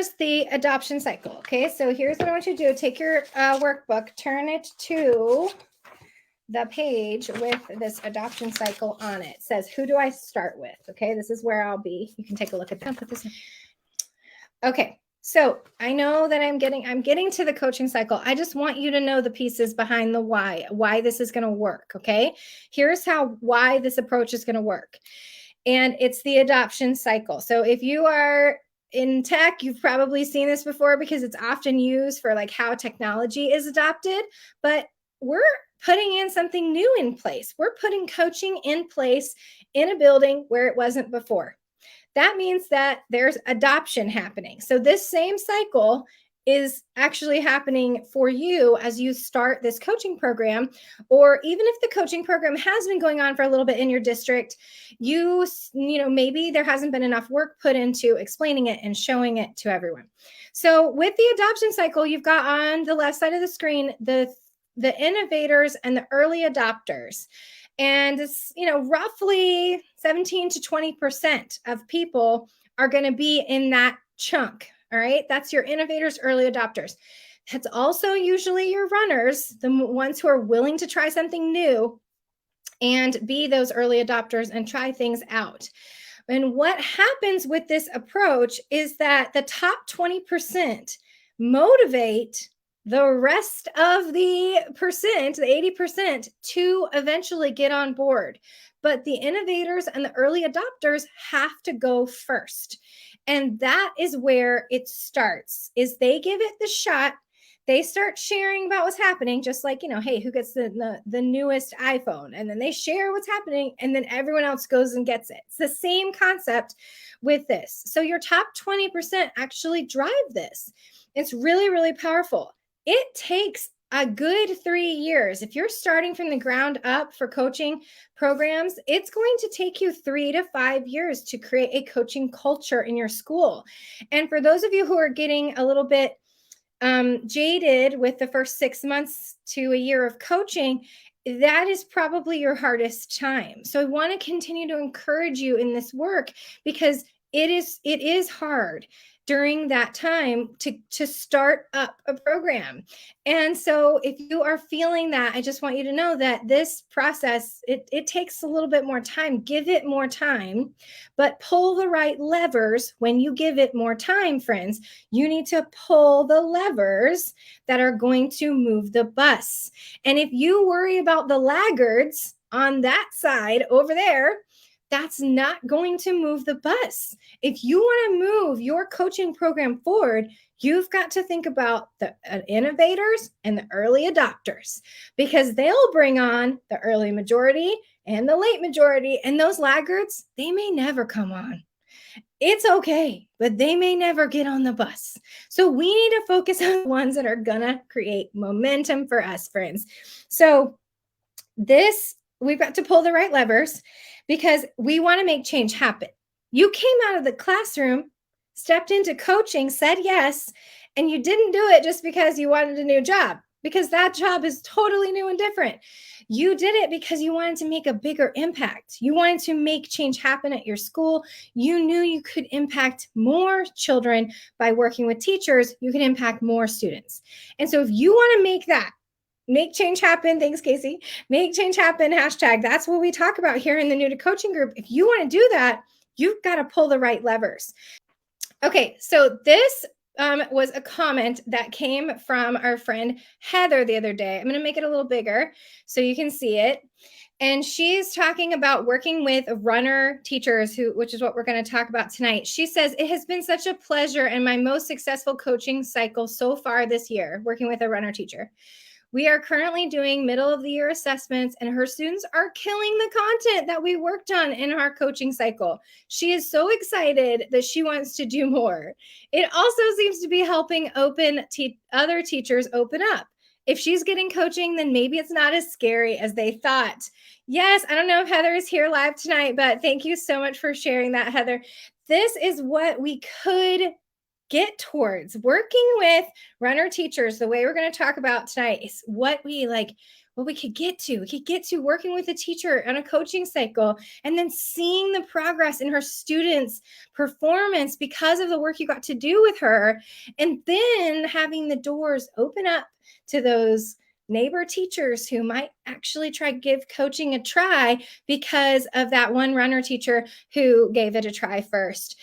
here's the adoption cycle. Okay, so here's what I want you to do. Take your workbook, turn it to the page with this adoption cycle on it. It says, who do I start with? Okay, this is where I'll be. You can take a look at that. Put this in. Okay, so I know that I'm getting to the coaching cycle. I just want you to know the pieces behind the why this is going to work. Okay, here's why this approach is going to work. And it's the adoption cycle. So if you are in tech, you've probably seen this before because it's often used for like how technology is adopted, but we're putting in something new in place. We're putting coaching in place in a building where it wasn't before. That means that there's adoption happening. So this same cycle is actually happening for you as you start this coaching program, or even if the coaching program has been going on for a little bit in your district, you know, maybe there hasn't been enough work put into explaining it and showing it to everyone. So with the adoption cycle, you've got on the left side of the screen, the innovators and the early adopters. And it's, you know, roughly 17 to 20% of people are going to be in that chunk. All right. That's your innovators, early adopters. That's also usually your runners, the ones who are willing to try something new and be those early adopters and try things out. And what happens with this approach is that the top 20% motivate the rest of the percent, the 80%, to eventually get on board. But the innovators and the early adopters have to go first. And that is where it starts, is they give it the shot. They start sharing about what's happening, just like, you know, hey, who gets the newest iPhone? And then they share what's happening, and then everyone else goes and gets it. It's the same concept with this. So your top 20% actually drive this. It's really, really powerful. It takes a good 3 years. If you're starting from the ground up for coaching programs, it's going to take you 3 to 5 years to create a coaching culture in your school. And for those of you who are getting a little bit jaded with the first 6 months to a year of coaching, that is probably your hardest time. So I want to continue to encourage you in this work because it is hard during that time to start up a program. And so if you are feeling that, I just want you to know that this process, it takes a little bit more time. Give it more time, but pull the right levers. When you give it more time, friends, you need to pull the levers that are going to move the bus. And if you worry about the laggards on that side over there, that's not going to move the bus. If you want to move your coaching program forward, you've got to think about the innovators and the early adopters, because they'll bring on the early majority and the late majority, and those laggards, they may never come on. It's okay, but they may never get on the bus. So we need to focus on the ones that are going to create momentum for us, friends. So we've got to pull the right levers, because we want to make change happen. You came out of the classroom, stepped into coaching, said yes, and you didn't do it just because you wanted a new job, because that job is totally new and different. You did it because you wanted to make a bigger impact. You wanted to make change happen at your school. You knew you could impact more children by working with teachers. You can impact more students. And so if you want to make change happen. Thanks, Casey. Make change happen. #. That's what we talk about here in the New to Coaching group. If you want to do that, you've got to pull the right levers. Okay, so this was a comment that came from our friend Heather the other day. I'm going to make it a little bigger so you can see it. And she's talking about working with runner teachers, which is what we're going to talk about tonight. She says, it has been such a pleasure and my most successful coaching cycle so far this year, working with a runner teacher. We are currently doing middle of the year assessments, and her students are killing the content that we worked on in our coaching cycle. She is so excited that she wants to do more. It also seems to be helping other teachers open up. If she's getting coaching, then maybe it's not as scary as they thought. Yes, I don't know if Heather is here live tonight, but thank you so much for sharing that, Heather. This is what we could get towards. Working with runner teachers, the way we're going to talk about tonight, is what we could get to. We could get to working with a teacher on a coaching cycle and then seeing the progress in her students' performance because of the work you got to do with her. And then having the doors open up to those neighbor teachers who might actually try give coaching a try because of that one runner teacher who gave it a try first.